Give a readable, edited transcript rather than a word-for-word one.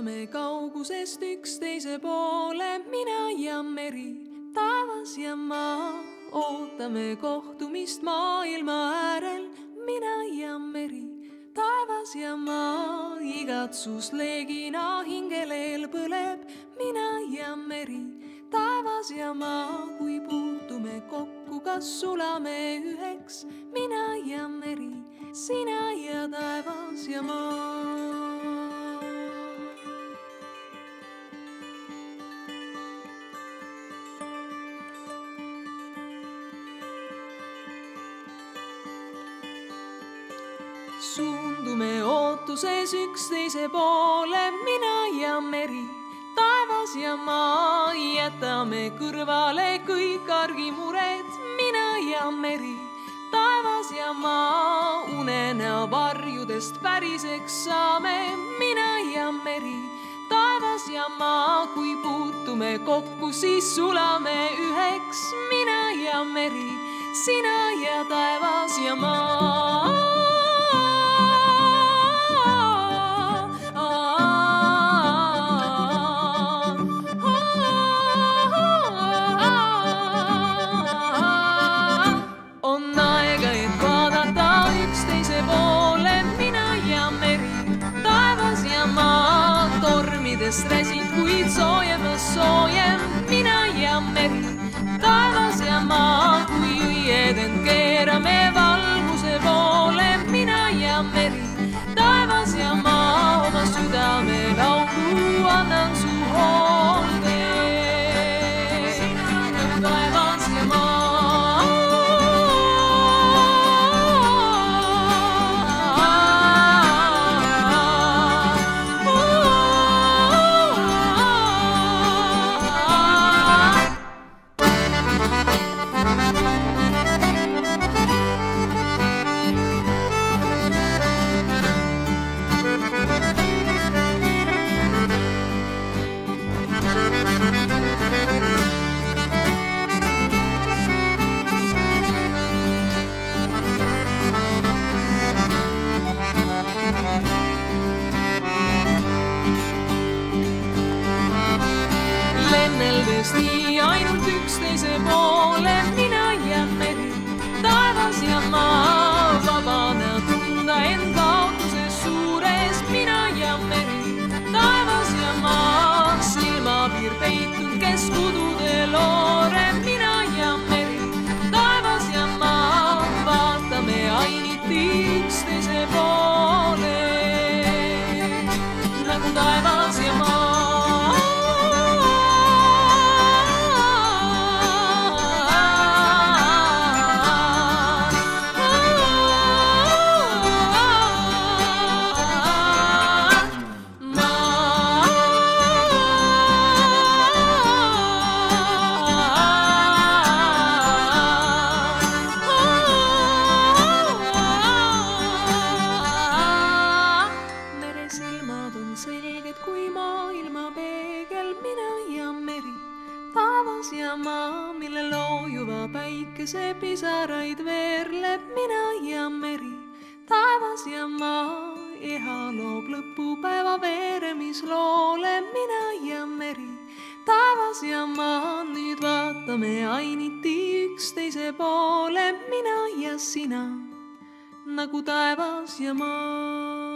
vaatame kaugusest üksteise poole, mina ja meri, taevas ja maa. Ootame kohtumist maailma äärel, mina ja meri, taevas ja maa. Igatsus leegina hingeleel põleb, mina ja meri, taevas ja maa. Kui puutume kokku, kas sulame üheks, mina ja meri, sina ja taevas ja maa. Suundume ootuses üksteise poole, mina ja meri, taevas ja maa. Jätame kõrvale kõik argimured, mina ja meri, taevas ja maa. Unenäo varjudest päriseks saame, mina ja meri, taevas ja maa. Kui puutume kokku, siis sulame üheks, mina ja meri, sina ja taevas ja maa. Räsid, kuid soojemas soojem, mina ja meri, taevas ja maa. Kui õied end keerame valguse poole, mina ja meri, taevas ja maa. Oma südame laulu annan su hoolde, sina nagu taevas ja maa. Lenneldes nii ainult üksteise poole, mina ja meri, taevas ja maa. Vabana tunda end kaotuses suures, mina ja meri, taevas ja maa. Silmapiir peitun keskudude loore, mina ja meri, taevas ja maa. Vaatame ainiti üksteise poole, nagu taevas ja maa. Kui maailma peegel, mina ja meri, taevas ja maa. Mille loojuva päikese pisaraid veerleb, mina ja meri, taevas ja maa. Eha loob lõpupäeva veeremisloole, mina ja meri, taevas ja maa. Nüüd vaatame ainiti üksteise poole, mina ja sina, nagu taevas ja maa.